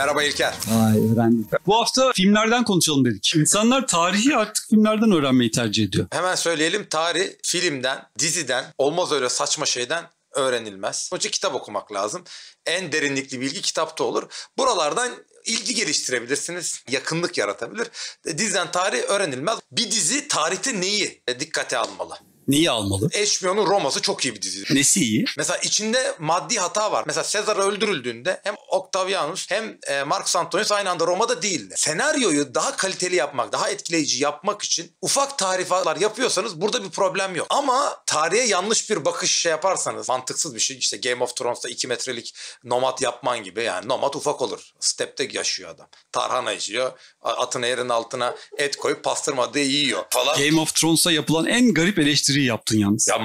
Merhaba İlker. Vay, öğrendim. Bu hafta filmlerden konuşalım dedik. İnsanlar tarihi artık filmlerden öğrenmeyi tercih ediyor. Hemen söyleyelim, tarih filmden, diziden, olmaz öyle saçma şeyden öğrenilmez. Önce kitap okumak lazım. En derinlikli bilgi kitapta olur. Buralardan ilgi geliştirebilirsiniz. Yakınlık yaratabilir. Diziden tarih öğrenilmez. Bir dizi tarihte neyi dikkate almalı? Neyi almalı? HBO'nun Roma'sı çok iyi bir dizi. Nesi iyi? Mesela içinde maddi hata var. Mesela Sezar öldürüldüğünde hem Octavianus hem Marcus Antonius aynı anda Roma'da değildi. Senaryoyu daha kaliteli yapmak, daha etkileyici yapmak için ufak tarifatlar yapıyorsanız burada bir problem yok. Ama tarihe yanlış bir bakış şey yaparsanız, mantıksız bir şey, işte Game of Thrones'ta 2 metrelik nomad yapman gibi, yani nomad ufak olur. Step'te yaşıyor adam. Tarhana yiyor. Atın yerin altına et koyup pastırma diye yiyor falan. Game of Thrones'a yapılan en garip eleştiriyi yaptın yalnız. Ya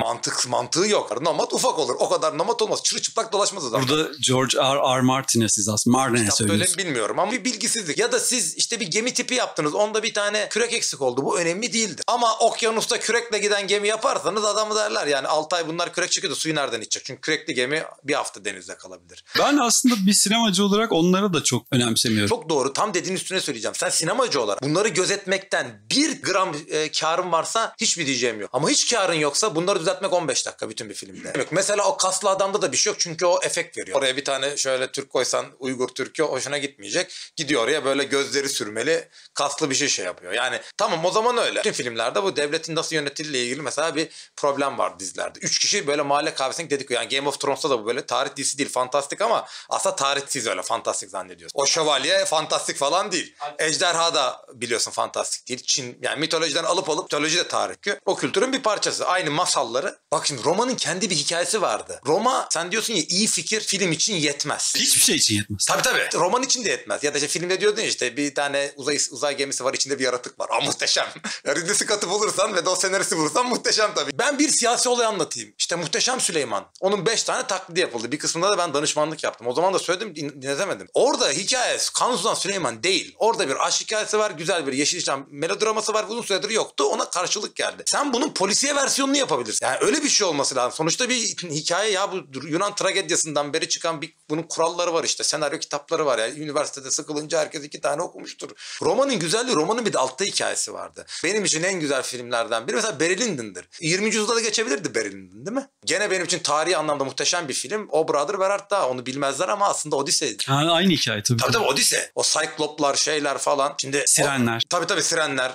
mantığı yok. Nomad ufak olur. O kadar nomad olmaz. Çırılçıplak dolaşmaz adam. Burada George R. Martin'e siz aslında Martin'e söylüyorsunuz. Öyle bilmiyorum ama bir bilgisizlik. Ya da siz işte bir gemi tipi yaptınız. Onda bir tane kürek eksik oldu. Bu önemli değildir. Ama okyanusta kürekle giden gemi yaparsanız adamı derler. Yani 6 ay bunlar kürek çıkıyordu. Suyu nereden içecek? Çünkü kürekli gemi bir hafta denizde kalabilir. Ben aslında bir sinemacı olarak onları da çok önemsemiyorum. Çok doğru. Tam dediğin üstüne söyleyeceğim. Sen sinemacı olarak bunları gözetmekten 1 gram karın varsa hiçbir diyeceğim yok. Ama hiç karın yoksa bunları düzeltmek 15 dakika bütün bir filmde. Mesela o kaslı adamda da bir şey yok çünkü o efekt veriyor. Oraya bir tane şöyle Türk koysan, Uygur Türk'ü hoşuna gitmeyecek. Gidiyor oraya böyle gözleri sürmeli, kaslı bir şey yapıyor. Yani tamam, o zaman öyle. Bütün filmlerde bu devletin nasıl yönetildiğiyle ilgili mesela bir problem var dizilerde. 3 kişi böyle mahalle kahvesine dedik. Yani Game of Thrones'ta da bu böyle tarih dizisi değil, fantastik ama aslında tarihsiz, öyle fantastik zannediyorsun. O şövalye fantastik falan değil. Ejderha da biliyorsun fantastik değil. Çin, yani mitolojiden alıp mitoloji de tarih. O kültürün bir parçası. Aynı masalları. Bak şimdi Roma'nın kendi bir hikayesi vardı. Roma, sen diyorsun ya, iyi fikir film için yetmez. Hiçbir şey için yetmez. Tabii. Roman için de yetmez. Ya da işte filmde diyordun ya, işte bir tane uzay gemisi var, içinde bir yaratık var. Muhteşem. Ridley Scott'ı bulursan ve de o senaristi bulursan muhteşem tabii. Ben bir siyasi olay anlatayım. İşte Muhteşem Süleyman. Onun 5 tane taklidi yapıldı. Bir kısmında da ben danışmanlık yaptım. O zaman da söyledim, dinletemedim. Orada hikaye Kanuni Süleyman değil. Orada bir aşk hikayesi var. Güzel bir Yeşilçam melodraması var. Uzun süredir yoktu. Ona karşılık geldi. Sen bunun polisiye versiyonunu yapabilirsin. Yani öyle bir şey olması lazım. Sonuçta bir hikaye ya, bu Yunan tragediyasından beri çıkan bunun kuralları var işte. Senaryo kitapları var ya. Üniversitede sıkılınca herkes 2 tane okumuştur. Romanın güzelliği, romanın bir de altta hikayesi vardı. Benim için en güzel filmlerden biri mesela Barry Lyndon'dır. 20. yüzyılda da geçebilirdi Barry Lyndon, değil mi? Gene benim için tarihi anlamda muhteşem bir film. O Brother Where Art Thou? Onu bilmezler ama aslında Odyssey'di. Yani aynı hikaye tabii. Tabii Odyssey. O Cycloplar, şeyler falan. Şimdi Sirenler. Tabii sirenler.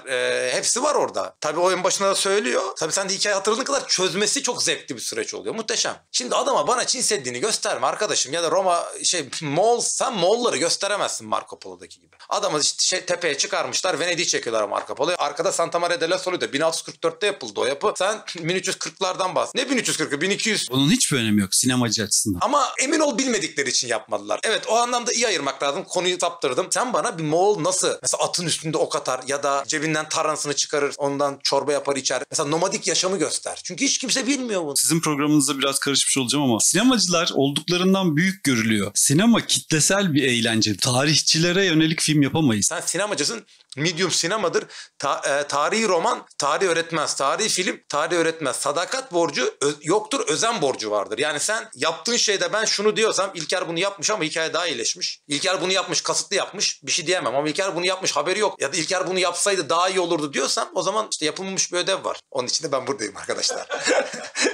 Hepsi var orada. Tabii o en başına da söylüyor. Tabii sen de hikaye hatırladığın kadar çözmesi çok zevkli bir süreç oluyor. Muhteşem. Şimdi adama bana Çin Seddi'ni gösterme arkadaşım. Ya da Roma Moğol, sen Moğolları gösteremezsin Marco Polo'daki gibi. Adamı işte tepeye çıkarmışlar. Venedik'i çekiyorlar Marco Polo'yu. Arkada Santa Maria della Solu'da 1644'te yapıldı o yapı. Sen 1340'lardan bahs. Ne 1340'ı? 1200. Bunun hiçbir önemi yok sinemacı açısından. Ama emin ol bilmedikleri için yapmadılar. Evet, o anlamda iyi ayırmak lazım. Konuyu saptırdım. Sen bana bir Moğol nasıl mesela atın üstünde ok atar ya da cebinden tarhanasını çıkarır, ondan çorba yapar içer. Mesela nomadik yaşamı göster. Çünkü hiç kimse bilmiyor bunu. Sizin programınızda biraz karışmış olacağım ama sinemacılar olduklarından büyük görülüyor. Sinema kitlesel bir eğlence. Tarihçilere yönelik film yapamayız. Sen sinemacısın. Medium sinemadır. Tarihi roman tarih öğretmez. Tarihi film tarih öğretmez. Sadakat borcu yoktur. Özen borcu vardır. Yani sen yaptığın şeyde ben şunu diyorsam, İlker bunu yapmış ama hikaye daha iyileşmiş. İlker bunu yapmış, kasıtlı yapmış. Bir şey diyemem ama İlker bunu yapmış, haberi yok. Ya da İlker bunu yapsaydı daha iyi olurdu diyorsam, o zaman işte yapılmamış bir ödev var. Onun için de ben buradayım arkadaşlar.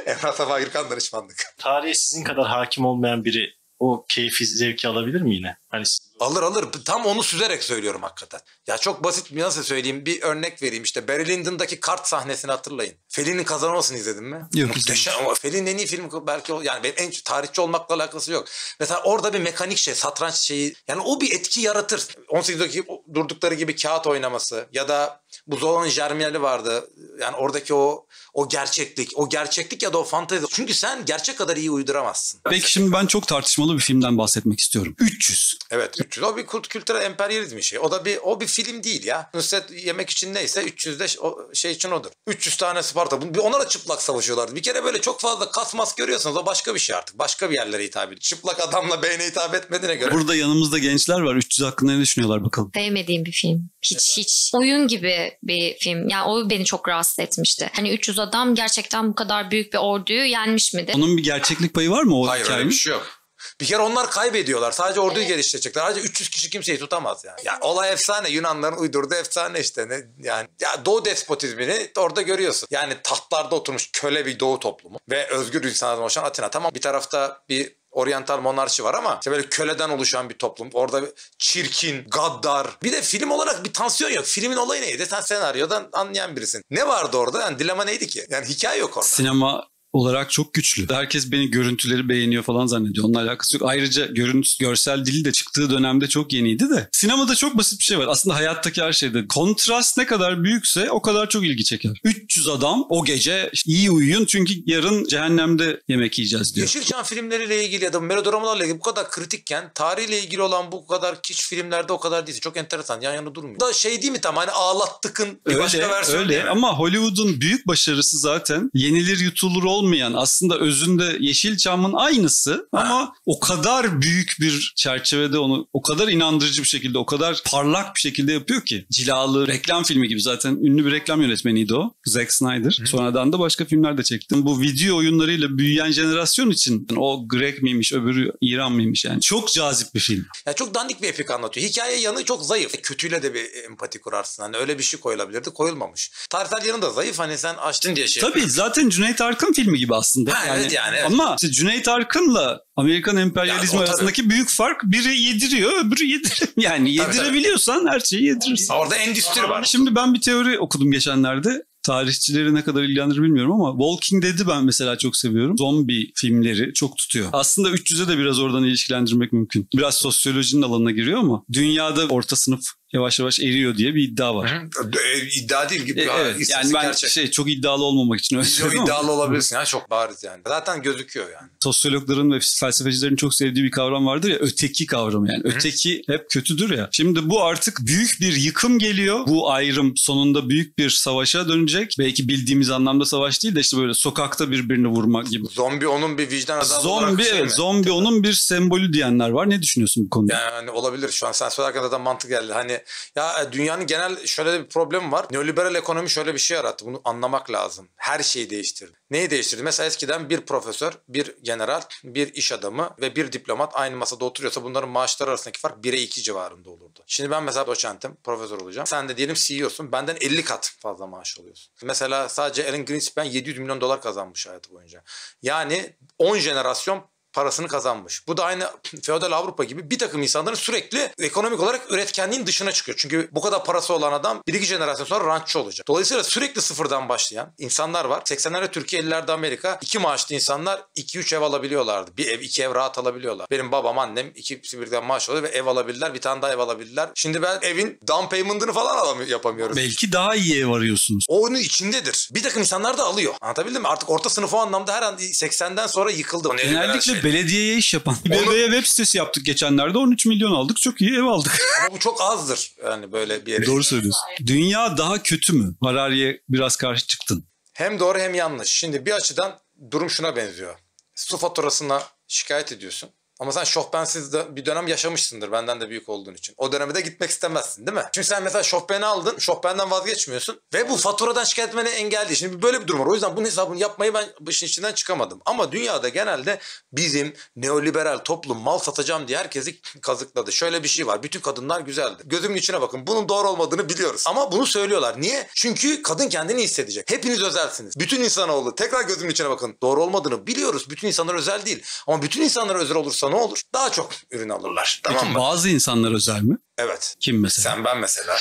Emrah Safa Gürkan danışmanlık. Tarihe sizin kadar hakim olmayan biri o keyfi, zevki alabilir mi yine? Hani siz... Alır. Tam onu süzerek söylüyorum hakikaten. Ya çok basit, nasıl söyleyeyim, bir örnek vereyim. İşte Barry Lyndon'daki kart sahnesini hatırlayın. Fellini'nin Kazanmasını izledin mi? Yok. Muhteşem. Fellini'nin en iyi filmi belki o. Yani benim en tarihçi olmakla alakası yok. Mesela orada bir mekanik satranç şeyi. Yani o bir etki yaratır. 18'deki durdukları gibi kağıt oynaması ya da bu Zolan Germiali vardı. Yani oradaki o gerçeklik ya da o fantezi. Çünkü sen gerçek kadar iyi uyduramazsın. Peki şimdi ben çok tartışmalı bir filmden bahsetmek istiyorum. 300. Evet, 300. O bir kültürel emperyalizm işi. O bir film değil ya. Nusret yemek için neyse 300 de o şey için odur. 300 tane Sparta. Onlar da çıplak savaşıyorlardı. Bir kere böyle çok fazla kasmas görüyorsanız o başka bir şey artık. Başka bir yerlere hitap ediyor. Çıplak adamla beyne hitap etmediğine göre. Burada yanımızda gençler var. 300 hakkında ne düşünüyorlar bakalım. Sevmediğim bir film. Hiç. Oyun gibi bir film. Yani o beni çok rahatsız etmişti. Hani 300 adam gerçekten bu kadar büyük bir orduyu yenmiş midir? Onun bir gerçeklik payı var mı o Hayır, hikayenin? öyle bir şey yok. Bir kere onlar kaybediyorlar. Sadece orduyu geliştirecekler. Sadece 300 kişi kimseyi tutamaz yani. Ya olay efsane. Yunanların uydurduğu efsane işte. Yani ya Doğu despotizmini orada görüyorsun. Yani tahtlarda oturmuş köle bir Doğu toplumu ve özgür insanlardan oluşan Atina. Tamam, bir tarafta bir oryantal monarşi var ama işte böyle köleden oluşan bir toplum. Orada çirkin, gaddar. Bir de film olarak bir tansiyon yok. Filmin olayı neydi? Sen senaryodan anlayan birisin. Ne vardı orada? Yani dilema neydi ki? Yani hikaye yok orada. Sinema olarak çok güçlü. Herkes beni görüntüleri beğeniyor falan zannediyor. Onunla alakası yok. Ayrıca görsel dili de çıktığı dönemde çok yeniydi de. Sinemada çok basit bir şey var. Aslında hayattaki her şeyde. Kontrast ne kadar büyükse o kadar çok ilgi çeker. 300 adam o gece işte iyi uyuyun çünkü yarın cehennemde yemek yiyeceğiz diyor. Yeşilçam filmleriyle ilgili ya da melodramlarla ilgili bu kadar kritikken tarihle ilgili olan bu kadar hiç filmlerde o kadar değil. Çok enteresan. Yan yana durmuyor. Da şey değil mi tam hani ağlattıkın bir başka versiyonu öyle. değil mi? Ama Hollywood'un büyük başarısı zaten yenilir yutulur olmayan, aslında özünde Yeşilçam'ın aynısı ama o kadar büyük bir çerçevede onu o kadar inandırıcı bir şekilde, o kadar parlak bir şekilde yapıyor ki. Cilalı reklam filmi gibi, zaten ünlü bir reklam yönetmeniydi o. Zack Snyder. Sonradan da başka filmler de çekti. Bu video oyunlarıyla büyüyen jenerasyon için o Greg miymiş, öbürü İran mıymış yani. Çok cazip bir film. Ya çok dandik bir epik anlatıyor. Hikaye yanı çok zayıf. Kötüyle de bir empati kurarsın. Hani öyle bir şey koyulabilirdi, koyulmamış. Tarihsel yanı da zayıf. Hani sen açtın diye şey. Tabii zaten Cüneyt Arkın filmi gibi aslında. Ha, evet yani. Evet. Ama işte Cüneyt Arkın'la Amerikan emperyalizmi Yani arasındaki büyük fark, biri yediriyor, öbürü yediremiyor. Yani yedirebiliyorsan her şeyi yedirirsin. Orada endüstri var. Şimdi ben bir teori okudum geçenlerde. Tarihçileri ne kadar ilgilendirir bilmiyorum ama Walking Dead'i ben mesela çok seviyorum. Zombi filmleri çok tutuyor. Aslında 300'e de biraz oradan ilişkilendirmek mümkün. Biraz sosyolojinin alanına giriyor ama dünyada orta sınıf yavaş yavaş eriyor diye bir iddia var. İddia değil gibi. Evet, yani ben çok iddialı olmamak için öyle Çok söylüyorum. iddialı olabilirsin. Yani çok bariz yani. Zaten gözüküyor yani. Sosyologların ve felsefecilerin çok sevdiği bir kavram vardır ya, öteki kavramı yani. Öteki hep kötüdür ya. Şimdi bu artık büyük bir yıkım geliyor. Bu ayrım sonunda büyük bir savaşa dönecek. Belki bildiğimiz anlamda savaş değil de işte böyle sokakta birbirini vurmak gibi. Zombi onun bir vicdan azabı olarak bir şey mi? Zombi onun bir sembolü diyenler var. Ne düşünüyorsun bu konuda? Yani olabilir. Şu an sen söylerken zaten mantık geldi. Hani ya dünyanın genel şöyle bir problemi var. Neoliberal ekonomi şöyle bir şey yarattı. Bunu anlamak lazım. Her şeyi değiştirdi. Neyi değiştirdi? Mesela eskiden bir profesör, bir general, bir iş adamı ve bir diplomat aynı masada oturuyorsa bunların maaşları arasındaki fark 1'e 2 civarında olurdu. Şimdi ben mesela doçentim, profesör olacağım. Sen de diyelim CEO'sun. Benden 50 kat fazla maaş alıyorsun. Mesela sadece Alan Greenspan 700 milyon dolar kazanmış hayatı boyunca. Yani 10 jenerasyon parasını kazanmış. Bu da aynı feodal Avrupa gibi bir takım insanların sürekli ekonomik olarak üretkenliğin dışına çıkıyor. Çünkü bu kadar parası olan adam 1-2 jenerasyon sonra rantçı olacak. Dolayısıyla sürekli sıfırdan başlayan insanlar var. 80'lerde Türkiye, 50'lerde Amerika 2 maaşlı insanlar 2-3 ev alabiliyorlardı. Bir ev, 2 ev rahat alabiliyorlar. Benim babam, annem ikisi birden maaş alıyor ve ev alabildiler. Bir tane daha ev alabildiler. Şimdi ben evin down payment'ını falan yapamıyoruz. Belki daha iyi ev arıyorsunuz. O onun içindedir. Bir takım insanlar da alıyor. Anlatabildim mi? Artık orta sınıf o anlamda her an 80'den sonra yıkıldı. Genellikle belediyeye iş yapan. Belediyeye web sitesi yaptık geçenlerde. 13 milyon aldık. Çok iyi ev aldık. Ama bu çok azdır. Yani böyle bir yere. Doğru söylüyorsun. Dünya daha kötü mü? Harari'ye biraz karşı çıktın. Hem doğru hem yanlış. Şimdi bir açıdan durum şuna benziyor. Su faturasına şikayet ediyorsun. Ama sen şofbensiz de bir dönem yaşamışsındır benden de büyük olduğun için. O döneme de gitmek istemezsin değil mi? Çünkü sen mesela şofbeni aldın, şofbenden vazgeçmiyorsun ve bu faturadan şikayet etmene engel değil. Şimdi böyle bir durum var. O yüzden bunun hesabını yapmayı ben bu işin içinden çıkamadım. Ama dünyada genelde bizim neoliberal toplum mal satacağım diye herkesi kazıkladı. Şöyle bir şey var. Bütün kadınlar güzeldi. Gözümün içine bakın. Bunun doğru olmadığını biliyoruz. Ama bunu söylüyorlar. Niye? Çünkü kadın kendini hissedecek. Hepiniz özelsiniz. Bütün insanoğlu. Tekrar gözümün içine bakın. Doğru olmadığını biliyoruz. Bütün insanlar özel değil. Ama bütün insanlar özel olursa ne olur? Daha çok ürün alırlar. Peki Tamam mı? bazı insanlar özel mi? Evet. Kim mesela? Sen, ben mesela.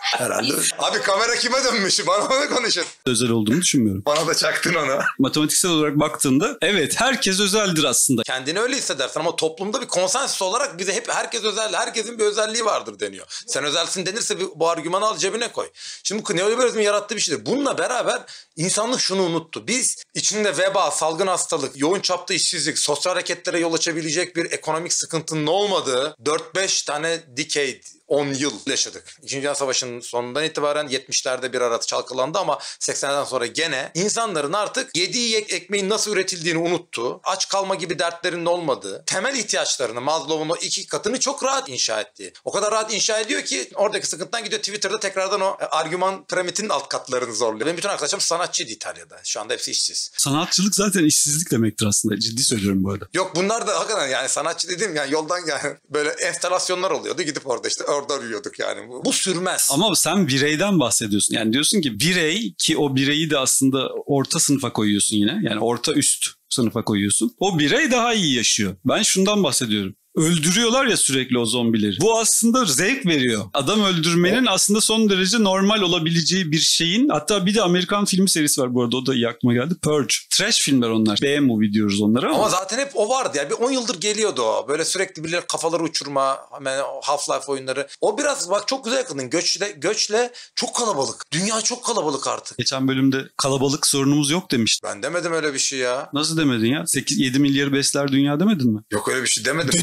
Herhalde. Abi kamera kime dönmüş? Bana onu konuşun. Özel olduğunu düşünmüyorum. Bana da çaktın onu. Matematiksel olarak baktığında evet, herkes özeldir aslında. Kendini öyle hissedersin ama toplumda bir konsensüs olarak bize hep herkes özel, herkesin bir özelliği vardır deniyor. Sen özelsin denirse bu argümanı al cebine koy. Şimdi bu neoliberalizmin yarattığı bir şeydir. Bununla beraber insanlık şunu unuttu. Biz içinde veba, salgın hastalık, yoğun çapta işsizlik, sosyal hareketlere yol açabilecek bir ekonomik sıkıntının olmadığı 4-5 tane decade 10 yıl yaşadık. İkinci Dünya Savaşı'nın sonundan itibaren 70'lerde bir ara çalkalandı ama 80'lerden sonra gene insanların artık yediği ekmeğin nasıl üretildiğini unuttu. Aç kalma gibi dertlerinin olmadığı, temel ihtiyaçlarını, Maslow'un o 2 katını çok rahat inşa ettiği. O kadar rahat inşa ediyor ki oradaki sıkıntıdan gidiyor Twitter'da tekrardan o argüman piramidinin alt katlarını zorluyor. Benim bütün arkadaşlarım sanatçıydı İtalya'da. Şu anda hepsi işsiz. Sanatçılık zaten işsizlik demektir aslında. Ciddi söylüyorum bu arada. Yok bunlar da hakikaten yani sanatçı dediğim yani yoldan yani böyle enstalasyonlar oluyordu. Gidip orada işte orada uyuyorduk yani. Bu sürmez. Ama sen bireyden bahsediyorsun. Yani diyorsun ki birey, ki o bireyi de aslında orta sınıfa koyuyorsun yine. Yani orta üst sınıfa koyuyorsun. O birey daha iyi yaşıyor. Ben şundan bahsediyorum. Öldürüyorlar ya sürekli o zombileri. Bu aslında zevk veriyor. Adam öldürmenin aslında son derece normal olabileceği bir şeyin. Hatta bir de Amerikan filmi serisi var bu arada. O da iyi aklıma geldi. Purge. Trash filmler onlar. B-movie diyoruz onlara ama. Ama zaten hep o vardı ya. Bir 10 yıldır geliyordu o. Böyle sürekli birileri kafaları uçurma. Hemen Half-Life oyunları. O biraz bak çok güzel yakındın. Göçle çok kalabalık. Dünya çok kalabalık artık. Geçen bölümde kalabalık sorunumuz yok demiştin. Ben demedim öyle bir şey ya. Nasıl demedin ya? 7 milyarı besler dünya demedin mi? Yok öyle bir şey demedim.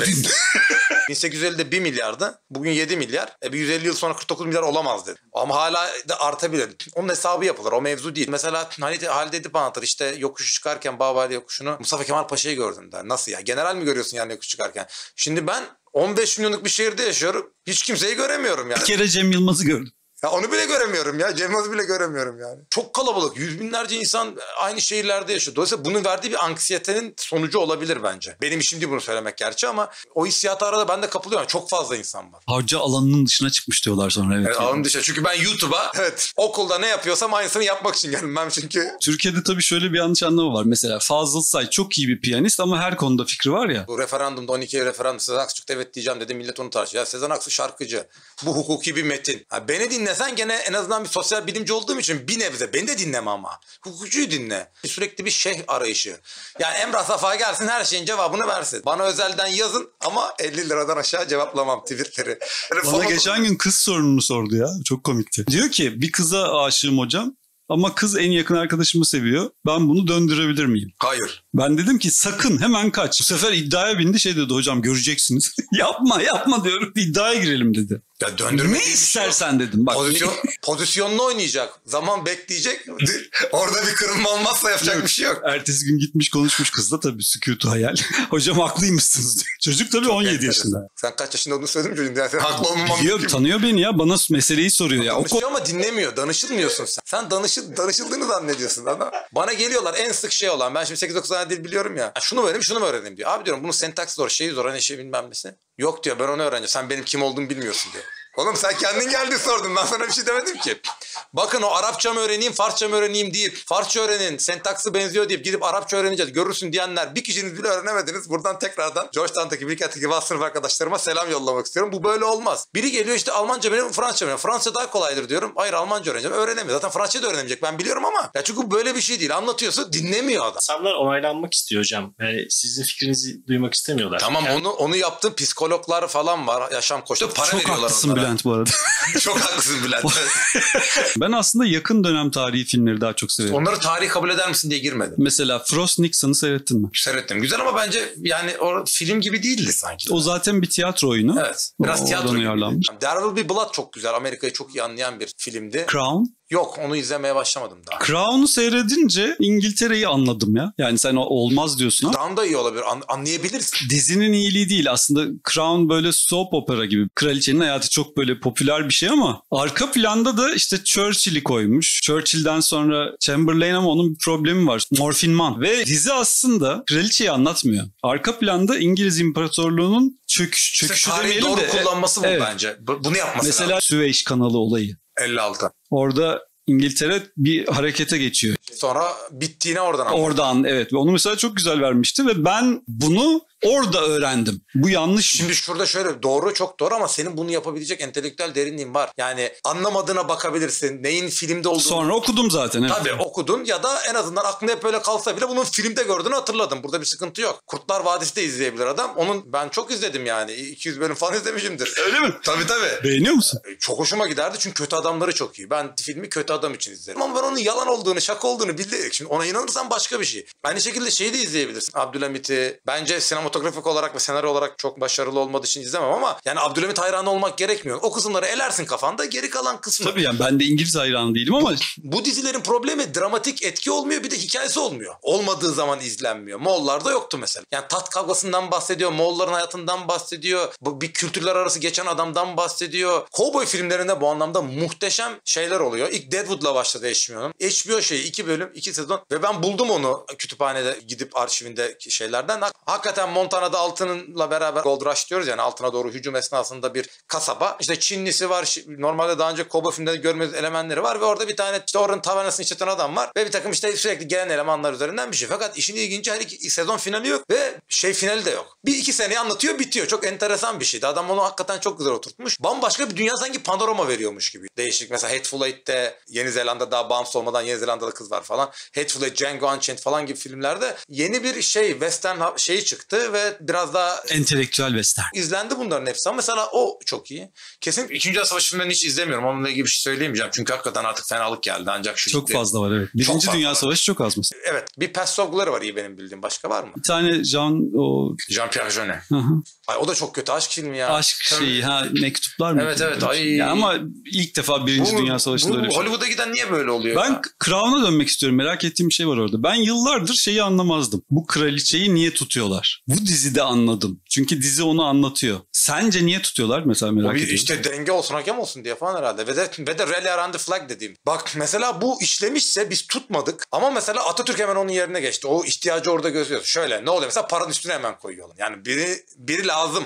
1850'de 1 milyardı. Bugün 7 milyar. Bir 150 yıl sonra 49 milyar olamaz dedi. Ama hala da artabilir. Onun hesabı yapılır. O mevzu değil. Mesela Halide Edip anlatır. İşte yokuşu çıkarken Bağbali yokuşunu Mustafa Kemal Paşa'yı gördüm der. Nasıl ya? General mi görüyorsun yani yokuş çıkarken? Şimdi ben 15 milyonluk bir şehirde yaşıyorum. Hiç kimseyi göremiyorum yani. Bir kere Cem Yılmaz'ı gördüm. Ya onu bile göremiyorum ya. Cem Yılmaz'ı bile göremiyorum yani. Çok kalabalık. Yüz binlerce insan aynı şehirlerde yaşıyor. Dolayısıyla bunun verdiği bir anksiyetenin sonucu olabilir bence. Benim işim değil bunu söylemek gerçi ama o hissiyata arada ben de kapılıyorum. Çok fazla insan var. Harca alanının dışına çıkmış diyorlar sonra. Evet, alanın dışına. Çünkü ben YouTube'a okulda ne yapıyorsam aynısını yapmak için geldim ben çünkü. Türkiye'de tabii şöyle bir yanlış anlama var. Mesela Fazıl Say çok iyi bir piyanist ama her konuda fikri var ya. Bu referandumda 12 referandum Sezen Aksu çıktı evet diyeceğim dedi. Millet onu tartışıyor. Ya Sezen Aksu şarkıcı. Bu hukuki bir metin. Ha, beni dinlesen gene en azından bir sosyal bilimci olduğum için bir nebze. Beni de dinleme ama. Hukukçuyu dinle. Sürekli bir şeyh arayışı. Yani Emrah Safa gelsin her şeyin cevabını versin. Bana özelden yazın ama 50 liradan aşağı cevaplamam tweetleri. Bana geçen gün kız sorununu sordu ya. Çok komikti. Diyor ki bir kıza aşığım hocam. Ama kız en yakın arkadaşımı seviyor. Ben bunu döndürebilir miyim? Hayır. Ben dedim ki sakın hemen kaç. Bu sefer iddiaya bindi şey dedi hocam göreceksiniz. yapma diyorum iddiaya girelim dedi. Ya döndürme ne istersen dedim. Bak, pozisyonunu oynayacak. Zaman bekleyecek. Orada bir kırılma olmazsa yapacak bir şey yok. Ertesi gün gitmiş konuşmuş kızla tabii sükutu hayal. Hocam haklıymışsınız diyor. Çocuk tabii çok 17 yaşında. Sen kaç yaşında olduğunu söyledin mi çocuğun? Yani sen haklı olmamam biliyor, tanıyor beni ya. Bana meseleyi soruyor ya. Danışıyor ama dinlemiyor. Danışılmıyorsun sen. Sen danışıldığını zannediyorsun. Adam. Bana geliyorlar en sık şey olan. Ben şimdi 8-9 tane dil biliyorum ya. Şunu mu öğreneyim şunu mu öğreneyim diyor. Abi diyorum bunun sentaks zor şeyi zor hani şey bilmem nesi. Yok diyor ben onu öğreneceğim. Sen benim kim olduğumu bilmiyorsun diyor. Oğlum sen kendin geldin sordun. Ben sana bir şey demedim ki. Bakın o Arapça mı öğreneyim, Farsça mı öğreneyim deyip Farsça öğrenin, sentaksı benziyor deyip gidip Arapça öğreneceğiz. Görürsün diyenler bir kişiniz bile öğrenemediniz. Buradan tekrardan Georgetown'daki Bilkent'teki bazı sınıf arkadaşlarıma selam yollamak istiyorum. Bu böyle olmaz. Biri geliyor işte Almanca benim, Fransızca benim. Fransızca daha kolaydır diyorum. Hayır Almanca öğreneceğim. Öğrenemiyor. Zaten Fransızca da öğrenemeyecek. Ben biliyorum ama. Ya çünkü böyle bir şey değil. Anlatıyorsun dinlemiyor adam. İnsanlar onaylanmak istiyor hocam. Yani sizin fikrinizi duymak istemiyorlar. Tamam yani... onu yaptığım psikologlar falan var. Yaşam koçları. Para çok veriyorlar haklısın onlara. Bülent bu arada. Çok haklısın Bülent. Ben aslında yakın dönem tarihi filmleri daha çok severim. Onları tarih kabul eder misin diye girmedim. Mesela Frost Nixon'ı seyrettin mi? Seyrettim. Güzel ama bence yani o film gibi değildi sanki. O zaten bir tiyatro oyunu. Evet. Biraz tiyatro uyarlanmış. There Will Be Blood çok güzel. Amerika'yı çok iyi anlayan bir filmdi. Crown? Yok onu izlemeye başlamadım daha. Crown'u seyredince İngiltere'yi anladım ya. Yani sen olmaz diyorsun ama. Crown da iyi olabilir. Anlayabilirsin. Dizinin iyiliği değil. Aslında Crown böyle soap opera gibi. Kraliçenin hayatı çok böyle popüler bir şey ama arka planda da işte Churchill'i koymuş. Churchill'den sonra Chamberlain ama onun bir problemi var. Morphin Man. Ve dizi aslında kraliçeyi anlatmıyor. Arka planda İngiliz İmparatorluğu'nun çöküşü demeyelim doğru de. kullanması bu bence. Bunu yapması mesela lazım. Süveyş kanalı olayı. 56. Orada İngiltere bir harekete geçiyor. Sonra bittiğine oradan anladım. Oradan evet. Onu mesela çok güzel vermişti ve ben bunu orada öğrendim. Bu yanlış. Şimdi şurada şöyle doğru çok doğru ama senin bunu yapabilecek entelektüel derinliğin var. Yani anlamadığına bakabilirsin. Neyin filmde olduğunu. Sonra okudum zaten. Evet. Tabii okudun ya da en azından aklında hep böyle kalsa bile bunun filmde gördüğünü hatırladım. Burada bir sıkıntı yok. Kurtlar Vadisi de izleyebilir adam. Onun ben çok izledim yani. 200 bölüm falan izlemişimdir. Öyle mi? Tabii. Beğeniyor musun? Çok hoşuma giderdi çünkü kötü adamları çok iyi. Ben filmi kötü adam için izlerim. Ama ben onun yalan olduğunu, şaka olduğunu bildim. Şimdi ona inanırsan başka bir şey. Aynı şekilde şeyi de izleyebilirsin. Abdülhamit'i. Bence sinematografisi sinematografik olarak ve senaryo olarak çok başarılı olmadığı için izlemem ama yani Abdülhamit hayranı olmak gerekmiyor. O kısımları elersin kafanda, geri kalan kısmı. Tabii yani ben de İngiliz hayranı değilim ama Bu dizilerin problemi dramatik etki olmuyor, bir de hikayesi olmuyor. Olmadığı zaman izlenmiyor. Moğollarda yoktu mesela. Yani tat kavgasından bahsediyor, Moğolların hayatından bahsediyor, bu bir kültürler arası geçen adamdan bahsediyor. Cowboy filmlerinde bu anlamda muhteşem şeyler oluyor. İlk Deadwood'la başladı HBO'nun. HBO 2 bölüm, 2 sezon ve ben buldum onu kütüphanede gidip arşivinde şeylerden. Hakikaten Montana'da altınla beraber Gold Rush diyoruz yani, altına doğru hücum esnasında bir kasaba. İşte Çinlisi var. Normalde daha önce Cowboy filmlerinde görmediğimiz elementleri var ve orada bir tane işte oranın tavernasını işleten adam var ve bir takım işte sürekli gelen elemanlar üzerinden bir şey. Fakat işin ilginci her iki sezon finali yok ve finali de yok. Bir iki seneyi anlatıyor, bitiyor. Çok enteresan bir şeydi. Adam onu hakikaten çok güzel oturtmuş. Bambaşka bir dünya, sanki panorama veriyormuş gibi. Değişik. Mesela Hateful Eight'te Yeni Zelanda, daha bağımsız olmadan Yeni Zelandalı kız var falan. Hateful Eight, Django Unchained falan gibi filmlerde yeni bir western şeyi çıktı ve biraz daha entelektüel western. İzlendi bunların hepsi ama mesela o çok iyi. Kesin 2. Dünya Savaşı filmlerini hiç izlemiyorum. Onunla ilgili bir şey söyleyemeyeceğim. Çünkü hakikaten artık fenalık geldi. Ancak şu çok fazla var, evet. 1. Dünya var. Savaşı çok az mesela. Evet. Bir Pestogları var iyi benim bildiğim. Başka var mı? Bir tane Jean-Pierre Jeunet. Hı hı. Ay, o da çok kötü aşk filmi ya. Aşk şeyi mektuplar mı? Evet. Ay. Ya ama ilk defa 1. Dünya Savaşı'nda öyle bir şey. Hollywood'a giden niye böyle oluyor? Ben Crown'a dönmek istiyorum. Merak ettiğim bir şey var orada. Ben yıllardır şeyi anlamazdım. Bu kraliçeyi niye tutuyorlar? Bu dizide anladım. Çünkü dizi onu anlatıyor. Sence niye tutuyorlar? Mesela merak ediyorum. İşte denge olsun, hakem olsun diye falan herhalde. Ve de rally around the flag dediğim. Bak mesela bu işlemişse biz tutmadık. Ama mesela Atatürk hemen onun yerine geçti. O ihtiyacı orada gözlüyoruz. Şöyle ne oluyor? Mesela paranın üstüne hemen koyuyorlar. Yani biri lazım.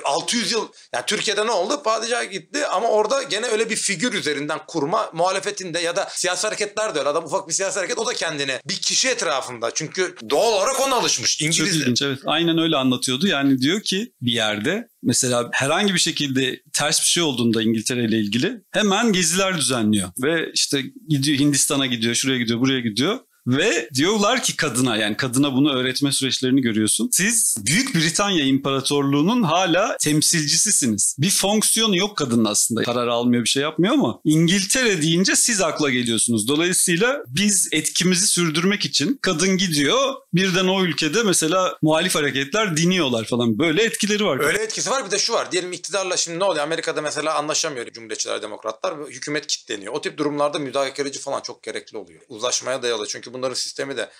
600 yıl. Yani Türkiye'de ne oldu? Padişah gitti ama orada gene öyle bir figür üzerinden kurma, muhalefetinde ya da siyasi hareketler de öyle. Adam ufak bir siyasi hareket, o da kendine bir kişi etrafında. Çünkü doğal olarak ona alışmış. İngilizce. Çok ilginç, evet. Aynen öyle anlatıyordu. Yani diyor ki bir yerde mesela herhangi bir şekilde ters bir şey olduğunda İngiltere ile ilgili hemen geziler düzenliyor. Ve işte gidiyor Hindistan'a gidiyor, şuraya gidiyor, buraya gidiyor. Ve diyorlar ki kadına bunu öğretme süreçlerini görüyorsun. Siz Büyük Britanya İmparatorluğu'nun hala temsilcisisiniz. Bir fonksiyonu yok kadının aslında. Karar almıyor, bir şey yapmıyor ama İngiltere deyince siz akla geliyorsunuz. Dolayısıyla biz etkimizi sürdürmek için kadın gidiyor. Birden o ülkede mesela muhalif hareketler diniyorlar falan. Böyle etkileri var. Öyle etkisi var. Bir de şu var. Diyelim iktidarla şimdi ne oluyor? Amerika'da mesela anlaşamıyor Cumhuriyetçiler, Demokratlar ve hükümet kilitleniyor. O tip durumlarda müdahaleci falan çok gerekli oluyor. Uzlaşmaya dayalı. Çünkü bunların sistemi de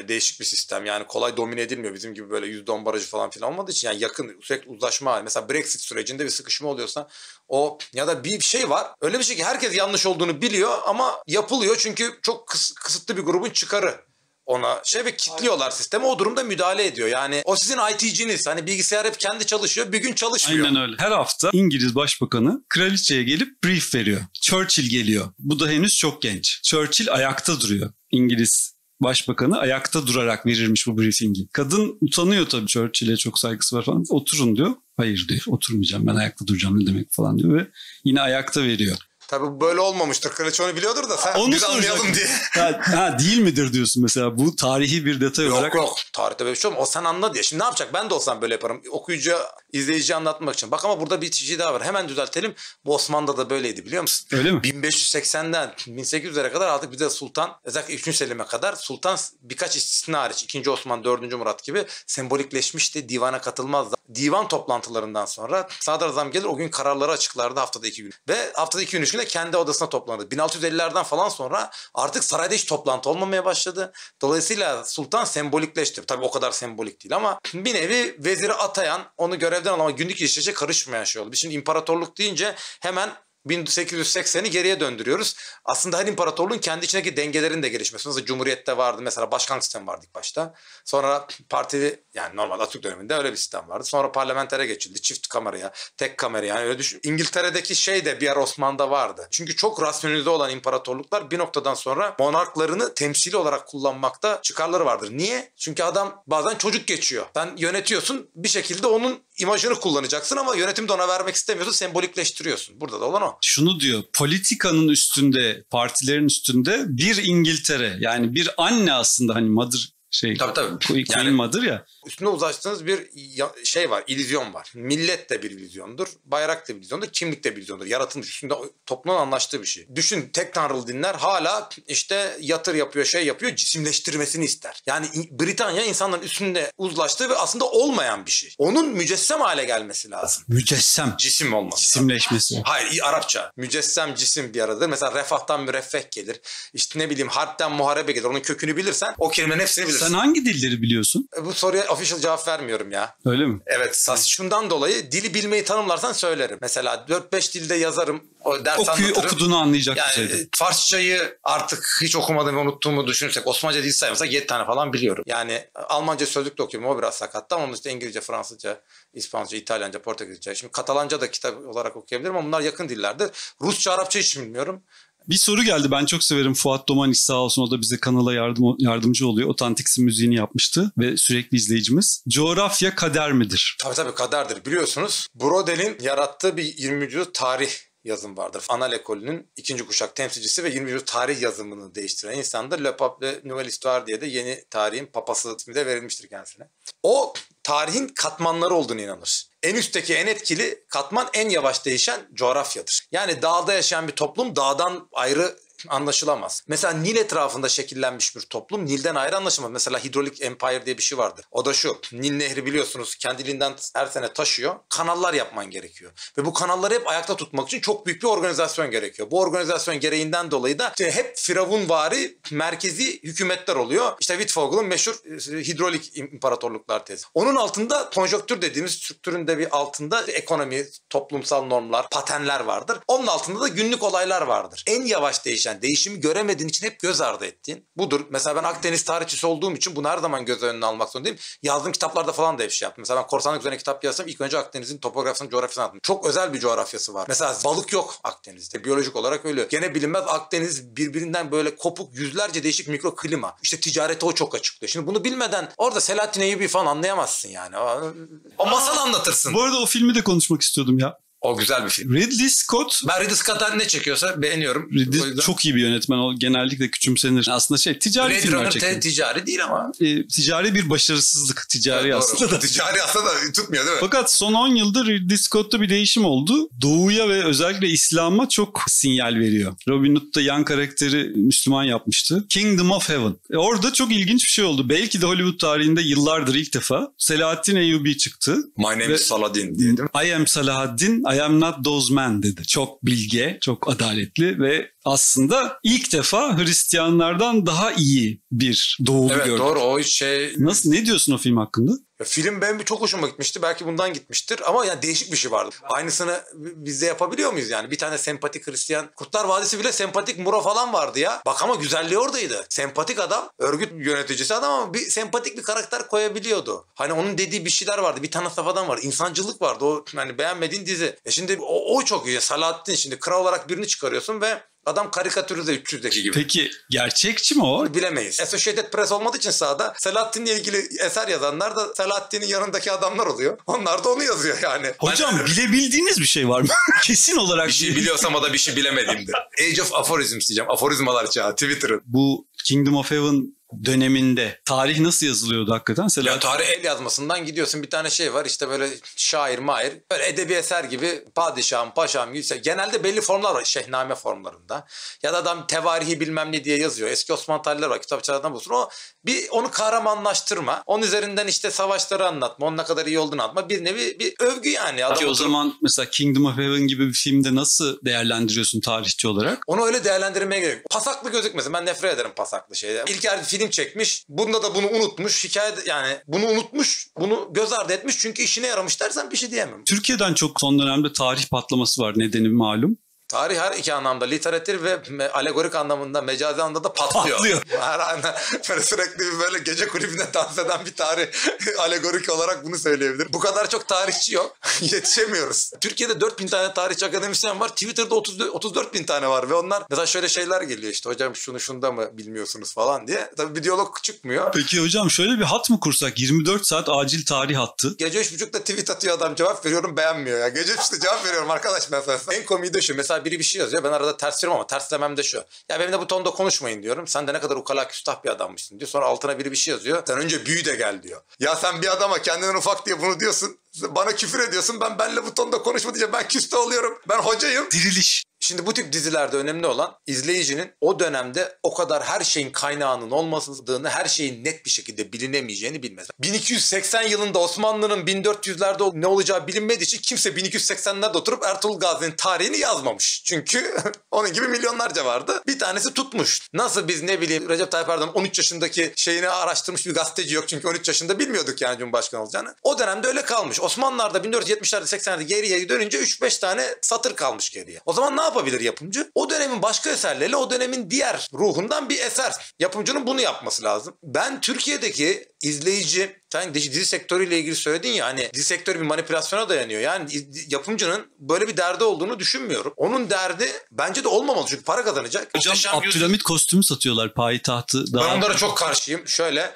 değişik bir sistem. Yani kolay domine edilmiyor. Bizim gibi böyle %10 barajı falan filan olmadığı için yani yakın, sürekli uzlaşma hali. Mesela Brexit sürecinde bir sıkışma oluyorsa o ya da bir şey var. Öyle bir şey ki herkes yanlış olduğunu biliyor ama yapılıyor çünkü çok kısıtlı bir grubun çıkarı ona ve kilitliyorlar sistemi. O durumda müdahale ediyor. Yani o sizin IT'ciniz. Hani bilgisayar hep kendi çalışıyor. Bir gün çalışmıyor. Aynen öyle. Her hafta İngiliz Başbakanı kraliçeye gelip brief veriyor. Churchill geliyor. Bu da henüz çok genç. Churchill ayakta duruyor. İngiliz Başbakanı ayakta durarak verirmiş bu briefingi. Kadın utanıyor tabii, Churchill'e çok saygısı var falan. Oturun diyor. Hayır diyor. Oturmayacağım, ben ayakta duracağım ne demek falan diyor ve yine ayakta veriyor. Tabii böyle olmamıştır. Kraliçe onu biliyordur da sen biz anlayalım diye. Değil midir diyorsun mesela, bu tarihi bir detay olarak. Yok. Tarihte böyle bir şey olmaz. O sen anla diye. Şimdi ne yapacak? Ben de olsam böyle yaparım. Okuyucuya, izleyiciye anlatmak için. Bak ama burada bir şey daha var. Hemen düzeltelim. Bu Osmanlı'da da böyleydi biliyor musun? Öyle mi? 1580'den 1800'lere kadar artık bize sultan, özellikle 3. Selim'e kadar sultan birkaç istisna hariç 2. Osman, 4. Murat gibi sembolikleşmişti. Divana katılmazdı. Divan toplantılarından sonra sadrazam gelir, o gün kararları açıklardı haftada 2 gün. Ve haftada 2 gün 3 günde kendi odasına toplanırdı. 1650'lerden falan sonra artık sarayda hiç toplantı olmamaya başladı. Dolayısıyla sultan sembolikleşti. Tabii o kadar sembolik değil ama bir nevi veziri atayan, onu görevden alan ama günlük işleyişe karışmayan şey oldu. Biz şimdi imparatorluk deyince hemen 1880'i geriye döndürüyoruz. Aslında her imparatorluğun kendi içindeki dengelerin de gelişmesi. Mesela Cumhuriyet'te vardı. Mesela başkanlık sistemi vardı ilk başta. Sonra partili, yani normal Atatürk döneminde öyle bir sistem vardı. Sonra parlamentere geçildi. Çift kameraya, tek kameraya. Yani öyle düşün. İngiltere'deki şey de bir ara Osmanlı'da vardı. Çünkü çok rasyonize olan imparatorluklar bir noktadan sonra monarklarını temsili olarak kullanmakta çıkarları vardır. Niye? Çünkü adam bazen çocuk geçiyor. Sen yönetiyorsun, bir şekilde onun imajını kullanacaksın ama yönetimi de ona vermek istemiyorsun, sembolikleştiriyorsun. Burada da olan o. Şunu diyor, politikanın üstünde, partilerin üstünde bir İngiltere, yani bir anne aslında, hani mother Tabii. Queen Yani- Mother ya. Üstüne ulaştığınız bir şey var, illüzyon var. Millet de bir illüzyondur, bayrak da bir illüzyondur, kimlik de bir illüzyondur. Yaratılmış, üstünde toplumun anlaştığı bir şey. Düşün, tek tanrılı dinler hala işte yatır yapıyor, şey yapıyor, cisimleştirmesini ister. Yani Britanya insanların üstünde uzlaştığı ve aslında olmayan bir şey. Onun mücessem hale gelmesi lazım. Mücessem. Cisim olması. Cisimleşmesi. Hayır, Arapça. Mücessem cisim bir aradadır. Mesela refahtan müreffeh gelir. İşte ne bileyim harpten muharebe gelir. Onun kökünü bilirsen o kelimenin hepsini bilirsin. Sen hangi dilleri biliyorsun? Bu soruya official cevap vermiyorum ya. Öyle mi? Evet, şundan dolayı dili bilmeyi tanımlarsan söylerim. Mesela 4-5 dilde yazarım, o ders anlatırım. Okuduğunu anlayacak Yani düzeyde. Farsçayı artık hiç okumadığımı ve unuttuğumu düşünürsek Osmanlıca dil saymasak 7 tane falan biliyorum. Yani Almanca sözlük de okuyorum, o biraz sakatta ama onun işte İngilizce, Fransızca, İspanyolca, İtalyanca, Portekizce. Şimdi Katalanca da kitap olarak okuyabilirim ama bunlar yakın dillerdir. Rusça, Arapça hiç bilmiyorum. Bir soru geldi, ben çok severim. Fuat Domanis sağ olsun, o da bize kanala yardımcı oluyor. Authentics'in müziğini yapmıştı ve sürekli izleyicimiz. Coğrafya kader midir? Tabii kaderdir, biliyorsunuz. Brodel'in yarattığı bir 20. yüzyıl tarih yazım vardır. Anal ekolünün 2. kuşak temsilcisi ve 20. yüzyıl tarih yazımını değiştiren insandır. Le Pape Nouvelle Histoire diye de yeni tarihin papası ismi de verilmiştir kendisine. O tarihin katmanları olduğunu inanır. En üstteki en etkili katman en yavaş değişen coğrafyadır. Yani dağda yaşayan bir toplum dağdan ayrı anlaşılamaz. Mesela Nil etrafında şekillenmiş bir toplum Nil'den ayrı anlaşılamaz. Mesela Hidrolik Empire diye bir şey vardır. O da şu: Nil Nehri biliyorsunuz kendiliğinden her sene taşıyor. Kanallar yapman gerekiyor. Ve bu kanalları hep ayakta tutmak için çok büyük bir organizasyon gerekiyor. Bu organizasyon gereğinden dolayı da hep firavunvari merkezi hükümetler oluyor. İşte Wittfogel'ın meşhur hidrolik imparatorluklar tezi. Onun altında konjonktür dediğimiz strüktürün de bir altında ekonomi, toplumsal normlar, patenler vardır. Onun altında da günlük olaylar vardır. En yavaş değişimi göremediğin için hep göz ardı ettiğin budur. Mesela ben Akdeniz tarihçisi olduğum için bunu her zaman göz önüne almak zorundayım. Yazdığım kitaplarda falan da hep şey yaptım. Mesela ben korsanlık üzerine kitap yazsam ilk önce Akdeniz'in topografisini, coğrafyasını anlattım. Çok özel bir coğrafyası var. Mesela balık yok Akdeniz'de. Biyolojik olarak öyle. Gene bilinmez, Akdeniz birbirinden böyle kopuk yüzlerce değişik mikroklima. İşte ticareti o çok açıklıyor. Şimdi bunu bilmeden orada Selahattin Eyyubi falan anlayamazsın yani. O masal anlatırsın. Bu arada o filmi de konuşmak istiyordum ya. O güzel bir film. Ridley Scott. Ben Ridley Scott'tan ne çekiyorsa beğeniyorum. Ridley çok iyi bir yönetmen. O genellikle küçümsenir. Aslında ticari Blade filmler Runner çekiyor. ticari değil ama. Ticari bir başarısızlık. Ticari Evet, aslında da. Ticari aslında da tutmuyor değil mi? Fakat son 10 yıldır Ridley Scott'ta bir değişim oldu. Doğuya ve özellikle İslam'a çok sinyal veriyor. Robin Hood'da yan karakteri Müslüman yapmıştı. Kingdom of Heaven. Orada çok ilginç bir şey oldu. Belki de Hollywood tarihinde yıllardır ilk defa Selahattin Eyyubi çıktı. My name is Saladin diye değil mi? I am Salahaddin, I am not those men dedi. Çok bilge, çok adaletli ve aslında ilk defa Hristiyanlardan daha iyi bir doğulu Evet gördük. doğru, o şey. Nasıl, ne diyorsun o film hakkında? Ya, film benim çok hoşuma gitmişti. Belki bundan gitmiştir ama yani değişik bir şey vardı. Aynısını biz de yapabiliyor muyuz yani? Bir tane sempatik Hristiyan. Kurtlar Vadisi bile sempatik Muro falan vardı ya. Bak ama güzelliği oradaydı. Sempatik adam, örgüt yöneticisi adam ama bir sempatik bir karakter koyabiliyordu. Hani onun dediği bir şeyler vardı. Bir tane adam vardı. İnsancılık vardı. O hani beğenmediğin dizi. Şimdi o çok iyi. Salahattin, şimdi kral olarak birini çıkarıyorsun ve adam karikatürize 300'deki gibi. Peki gerçekçi mi o? Bilemeyiz. Associated Press olmadığı için sahada Selahattin'le ilgili eser yazanlar da Selahattin'in yanındaki adamlar oluyor. Onlar da onu yazıyor yani. Hocam bilebildiğiniz bir şey var mı? Kesin olarak. Bir şey biliyorsam o da bir şey bilemediğimdir. Age of Aphorisms diyeceğim. Aforizmalar çağı Twitter'ın. Bu Kingdom of Heaven döneminde tarih nasıl yazılıyordu hakikaten? Ya tarih el yazmasından gidiyorsun, bir tane şey var işte böyle şair mair böyle edebi eser gibi padişahım paşam gibi genelde belli formlar var, şehname formlarında ya da adam tevarihi bilmem ne diye yazıyor. Eski Osmanlı tarihleri var, kitapçılardan bulsun, o bir onu kahramanlaştırma, onun üzerinden işte savaşları anlatma, onun ne kadar iyi olduğunu anlatma, bir nevi bir övgü yani. Peki o zaman mesela Kingdom of Heaven gibi bir filmde nasıl değerlendiriyorsun tarihçi olarak? Onu öyle değerlendirmeye gerek yok. Pasaklı gözükmesin, ben nefret ederim pasaklı şeyden. İlker film çekmiş, bunda da bunu unutmuş, hikaye yani bunu unutmuş, bunu göz ardı etmiş çünkü işine yaramış dersen bir şey diyemem. Türkiye'den çok son dönemde tarih patlaması var, nedeni malum. Tarih her iki anlamda, literatür ve alegorik anlamında, mecazi anlamda da patlıyor. Her an böyle sürekli böyle gece kulübünde dans eden bir tarih alegorik olarak bunu söyleyebilirim. Bu kadar çok tarihçi yok. Yetişemiyoruz. Türkiye'de 4000 tane tarihçi akademisyen var. Twitter'da 34 bin tane var ve onlar mesela şöyle şeyler geliyor işte, hocam şunu da mı bilmiyorsunuz falan diye. Tabii bir diyalog çıkmıyor. Peki hocam şöyle bir hat mı kursak? 24 saat acil tarih hattı. Gece 3.30'da tweet atıyor adam, cevap veriyorum beğenmiyor ya. Gece 3'te cevap veriyorum arkadaş ben sana. En komiği de şu, mesela mesela biri bir şey yazıyor. Ben arada tersliyorum ama terslemem de şu. Ya benimle bu tonda konuşmayın diyorum. Sen de ne kadar ukala küstah bir adammışsın diyor. Sonra altına biri bir şey yazıyor. Sen önce büyü de gel diyor. Ya sen bir adama kendinden ufak diye bunu diyorsun. Bana küfür ediyorsun. Benle bu tonda konuşma diyeceğim. Ben küstah oluyorum. Ben hocayım. Diriliş. Şimdi bu tip dizilerde önemli olan izleyicinin o dönemde o kadar her şeyin kaynağının olmadığını, her şeyin net bir şekilde bilinemeyeceğini bilmez. 1280 yılında Osmanlı'nın 1400'lerde ne olacağı bilinmediği için kimse 1280'lerde oturup Ertuğrul Gazi'nin tarihini yazmamış. Çünkü onun gibi milyonlarca vardı. Bir tanesi tutmuş. Nasıl biz ne bileyim Recep Tayyip Erdoğan 13 yaşındaki şeyini araştırmış bir gazeteci yok. Çünkü 13 yaşında bilmiyorduk yani Cumhurbaşkanı olacağını. O dönemde öyle kalmış. Osmanlılar'da 1470'lerde 80'lerde geriye dönünce 3-5 tane satır kalmış geriye. O zaman ne yapabilir yapımcı? O dönemin başka eserleriyle o dönemin diğer ruhundan bir eser. Yapımcının bunu yapması lazım. Ben Türkiye'deki izleyici, sen dizi sektörüyle ilgili söyledin ya hani dizi sektörü bir manipülasyona dayanıyor. Yani yapımcının böyle bir derdi olduğunu düşünmüyorum. Onun derdi bence de olmamalı çünkü para kazanacak. Hocam Abdülhamit kostümü satıyorlar payitahtı. Ben onlara çok karşıyım. Şöyle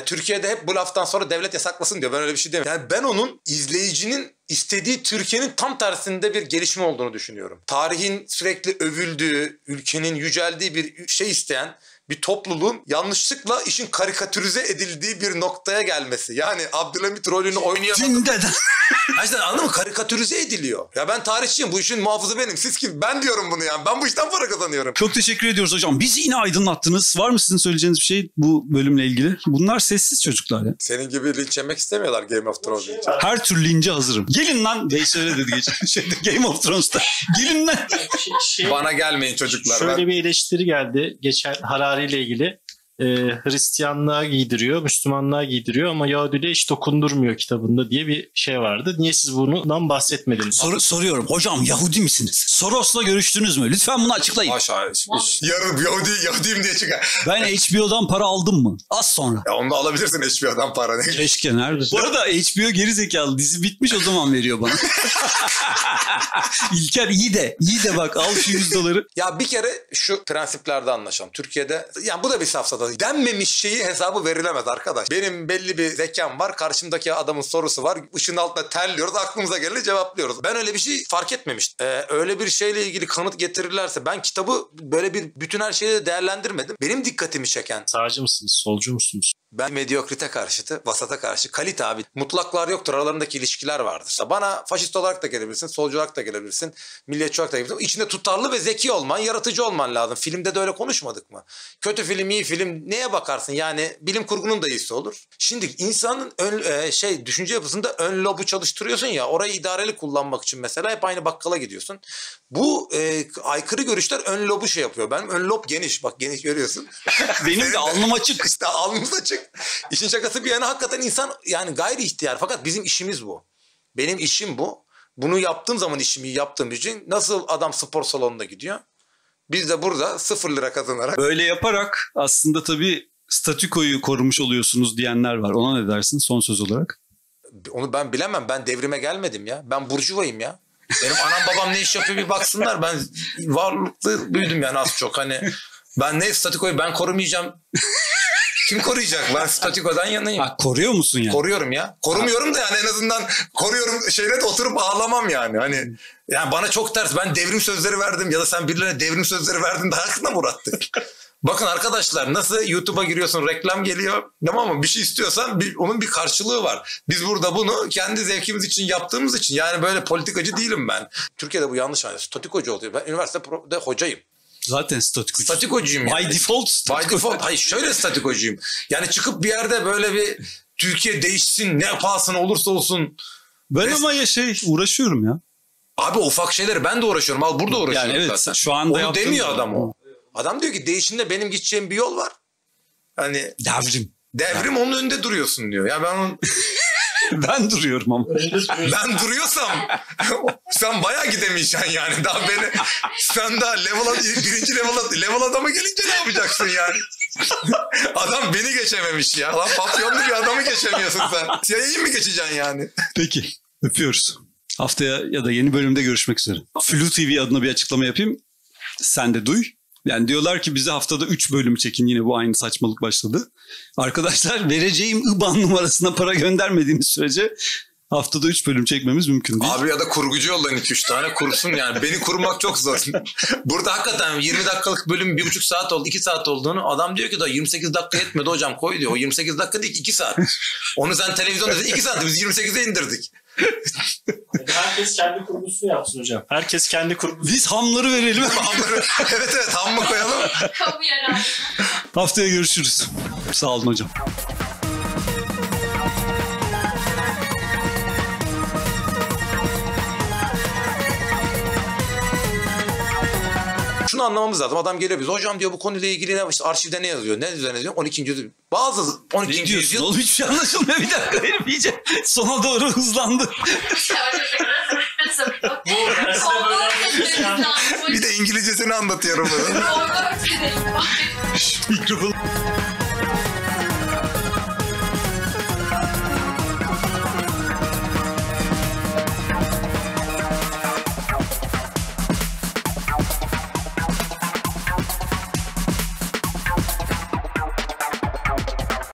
Türkiye'de hep bu laftan sonra devlet yasaklasın diyor. Ben öyle bir şey demiyorum. Yani ben onun izleyicinin istediği Türkiye'nin tam tersinde bir gelişme olduğunu düşünüyorum. Tarihin sürekli övüldüğü, ülkenin yüceldiği bir şey isteyen bir topluluğun yanlışlıkla işin karikatürize edildiği bir noktaya gelmesi. Yani Abdülhamit rolünü oynayan... Gerçekten anladın mı? Karikatürize ediliyor. Ya ben tarihçiyim. Bu işin muhafızı benim. Siz kim? Ben diyorum bunu yani. Ben bu işten para kazanıyorum. Çok teşekkür ediyoruz hocam. Bizi yine aydınlattınız. Var mı sizin söyleyeceğiniz bir şey bu bölümle ilgili? Bunlar sessiz çocuklar ya. Senin gibi linç yemek istemiyorlar Game of Thrones için. Her türlü lince hazırım. Gelin lan. Veysel dedi geçen Game of Thrones'ta. Gelin lan. Bana gelmeyin çocuklar. Şöyle bir eleştiri geldi. Geçen Harari ile ilgili. Hristiyanlığa giydiriyor, Müslümanlığa giydiriyor ama Yahudiliğe hiç dokundurmuyor kitabında diye bir şey vardı. Niye siz bundan bahsetmediniz? Soruyorum. Hocam Yahudi misiniz? Soros'la görüştünüz mü? Lütfen bunu açıklayın. Aşağı. Yarın Yahudiyim diye çıkar. Ben HBO'dan para aldım mı? Az sonra. Ya onu da alabilirsin HBO'dan para. Ne? Keşke nerede? Bu arada HBO gerizekalı dizi bitmiş o zaman veriyor bana. İlker iyi de bak al şu $100. Ya bir kere şu prensiplerde anlaşalım. Türkiye'de yani bu da bir safsata. Denmemiş şeyi hesabı verilemez arkadaş. Benim belli bir zekam var. Karşımdaki adamın sorusu var. Işığın altında terliyoruz. Aklımıza geleni cevaplıyoruz. Ben öyle bir şey fark etmemiştim. Öyle bir şeyle ilgili kanıt getirirlerse ben kitabı böyle bir bütün her şeyle değerlendirmedim. Benim dikkatimi çeken. Sağcı mısınız? Solcu musunuz? Ben medyokrite karşıtı, vasata karşı. Kalite abi. Mutlaklar yoktur. Aralarındaki ilişkiler vardır. Bana faşist olarak da gelebilirsin, solcu olarak da gelebilirsin, milliyetçi olarak da gelebilirsin. İçinde tutarlı ve zeki olman, yaratıcı olman lazım. Filmde de öyle konuşmadık mı? Kötü film, iyi film neye bakarsın? Yani bilim kurgunun da iyisi olur. Şimdi insanın düşünce yapısında ön lobu çalıştırıyorsun ya, orayı idareli kullanmak için mesela hep aynı bakkala gidiyorsun. Bu aykırı görüşler ön lobu şey yapıyor. Benim ön lob geniş. Bak geniş görüyorsun. Benim de alnım açık. İşte alnımız açık. İşin şakası bir yana hakikaten insan yani gayri ihtiyar. Fakat bizim işimiz bu. Benim işim bu. Bunu yaptığım zaman işimi yaptığım için nasıl adam spor salonuna gidiyor? Biz de burada 0 lira kazanarak. Böyle yaparak aslında tabii statükoyu korumuş oluyorsunuz diyenler var. Ona ne dersin son söz olarak? Onu ben bilemem. Ben devrime gelmedim ya. Ben burjuvayım ya. Benim anam babam ne iş yapıyor bir baksınlar. Ben varlıklı büyüdüm yani az çok. Hani ben ne statükoyu ben korumayacağım. Kim koruyacak? Ben statükodan yanayım. Ha, koruyor musun yani? Koruyorum ya. Korumuyorum da yani en azından koruyorum şeyle de oturup ağlamam yani. Hani yani bana çok ters. Ben devrim sözleri verdim ya da sen birilerine devrim sözleri verdin daha aklına mı uğrattık? Bakın arkadaşlar nasıl YouTube'a giriyorsun reklam geliyor tamam mı? Bir şey istiyorsan onun bir karşılığı var. Biz burada bunu kendi zevkimiz için yaptığımız için yani böyle politikacı değilim ben. Türkiye'de bu yanlış anlıyor. Statikocu oluyor. Ben üniversitede hocayım. Zaten statikocu. Statikocuyum yani. By default statikocu. By default. Hayır şöyle statikocuyum. Yani çıkıp bir yerde böyle bir Türkiye değişsin ne pahasına olursa olsun. Ben ama uğraşıyorum ya. Abi ufak şeyleri ben de uğraşıyorum. Al burada uğraşıyorum yani evet, zaten. şu anda onu demiyor adam o. Adam diyor ki değişimde benim gideceğim bir yol var. Hani devrim onun önünde duruyorsun diyor. Ya ben onun ben duruyorum ama. Ben duruyorsam sen bayağı gidemeyeceksin yani. Daha beni sen daha birinci level adama gelince ne yapacaksın yani? Adam beni geçememiş ya. Lan papyonlu bir adamı geçemiyorsun sen. CIA'yı mı geçeceksin yani? Peki. Öpüyoruz. Haftaya ya da yeni bölümde görüşmek üzere. Flu TV adına bir açıklama yapayım. Sen de duy. Yani diyorlar ki bize haftada 3 bölüm çekin, yine bu aynı saçmalık başladı. Arkadaşlar vereceğim IBAN numarasına para göndermediğiniz sürece haftada 3 bölüm çekmemiz mümkün değil. Abi ya da kurgucu yollayın 2-3 tane kursun yani. Beni kurmak çok zor. Burada hakikaten 20 dakikalık bölüm 1,5 saat oldu, 2 saat olduğunu adam diyor ki da 28 dakika yetmedi hocam koy diyor. O 28 dakika değil 2 saat. Onu sen televizyonda 2 saat biz 28'e indirdik. Herkes kendi kurgusunu yapsın hocam. Herkes kendi kurgusunu. Biz hamları verelim. Evet ham mı koyalım? Kamu yararı. Haftaya görüşürüz. Sağ olun hocam. Şunu anlamamız lazım. Adam geliyor bize. Hocam diyor bu konuyla ilgili ne, işte arşivde ne yazıyor? Ne üzerine yazıyor? 12. yüzyıl. Bazı 12. Ne diyorsun yüzyıl. oğlum, hiçbir şey anlaşılmıyor. Bir dakika benim iyice sona doğru hızlandı. Bir de İngilizcesini anlatıyorum. Orada Mikrofon.